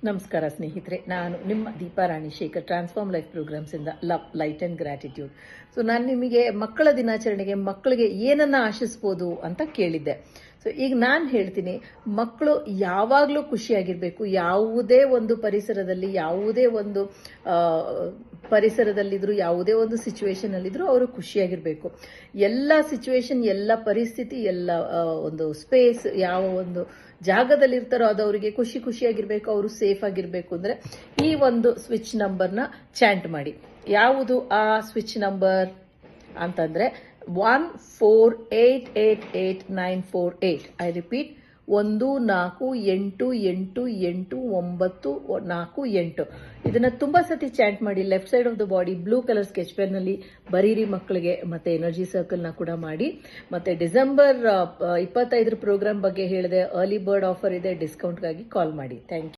ನಮಸ್ಕಾರ ಸ್ನೇಹಿತರೆ, ನಾನು ನಿಮ್ಮ ದೀಪಾ ರಾಣಿ ಶೇಖರ್, ಟ್ರಾನ್ಸ್ಫಾರ್ಮ್ ಲೈಫ್ ಪ್ರೋಗ್ರಾಮ್ಸಿಂದ love, light and gratitude. So ನಾನು ನಿಮಗೆ ಮಕ್ಕಳ ದಿನಾಚರಣೆಗೆ ಮಕ್ಕಳಿಗೆ ಏನನ್ನ ಆಶಿಸ್ಬೋದು ಅಂತ ಕೇಳಿದ್ದೆ. ಸೊ ಈಗ ನಾನು ಹೇಳ್ತೀನಿ, ಮಕ್ಕಳು ಯಾವಾಗಲೂ ಖುಷಿಯಾಗಿರಬೇಕು. ಯಾವುದೇ ಒಂದು ಪರಿಸರದಲ್ಲಿ, ಯಾವುದೇ ಒಂದು ಪರಿಸರದಲ್ಲಿದ್ರು, ಯಾವುದೇ ಒಂದು ಸಿಚುವೇಶನ್ ಅಲ್ಲಿದ್ರು ಅವರು ಖುಷಿಯಾಗಿರಬೇಕು. ಎಲ್ಲ ಸಿಚುವೇಶನ್, ಎಲ್ಲ ಪರಿಸ್ಥಿತಿ, ಎಲ್ಲ ಒಂದು ಸ್ಪೇಸ್, ಯಾವ ಒಂದು ಜಾಗದಲ್ಲಿರ್ತಾರೋ ಅದು ಅವರಿಗೆ ಖುಷಿಯಾಗಿರ್ಬೇಕು, ಅವರು ಸೇಫ್ ಆಗಿರ್ಬೇಕು. ಅಂದ್ರೆ ಈ ಒಂದು ಸ್ವಿಚ್ ನಂಬರ್ನ ಚಾಂಟ್ ಮಾಡಿ. ಯಾವುದು ಆ ಸ್ವಿಚ್ ನಂಬರ್ ಅಂತಂದ್ರೆ 14888948. I repeat, 14888948. ಇದನ್ನ ತುಂಬಾ ಸತಿ ಚಾಂಟ್ ಮಾಡಿ. Left side of the body blue colour sketch pen ನಲ್ಲಿ ಬರೀರಿ ಮಕ್ಕಳಿಗೆ. ಮತ್ತೆ ಎನರ್ಜಿ ಸರ್ಕಲ್ ನ ಕೂಡ ಮಾಡಿ. ಮತ್ತೆ ಡಿಸೆಂಬರ್ 25 ಪ್ರೋಗ್ರಾಮ್ ಬಗ್ಗೆ ಹೇಳಿದೆ, ಅರ್ಲಿ ಬರ್ಡ್ ಆಫರ್ ಇದೆ, ಡಿಸ್ಕೌಂಟ್ಗಾಗಿ ಕಾಲ್ ಮಾಡಿ. Thank you.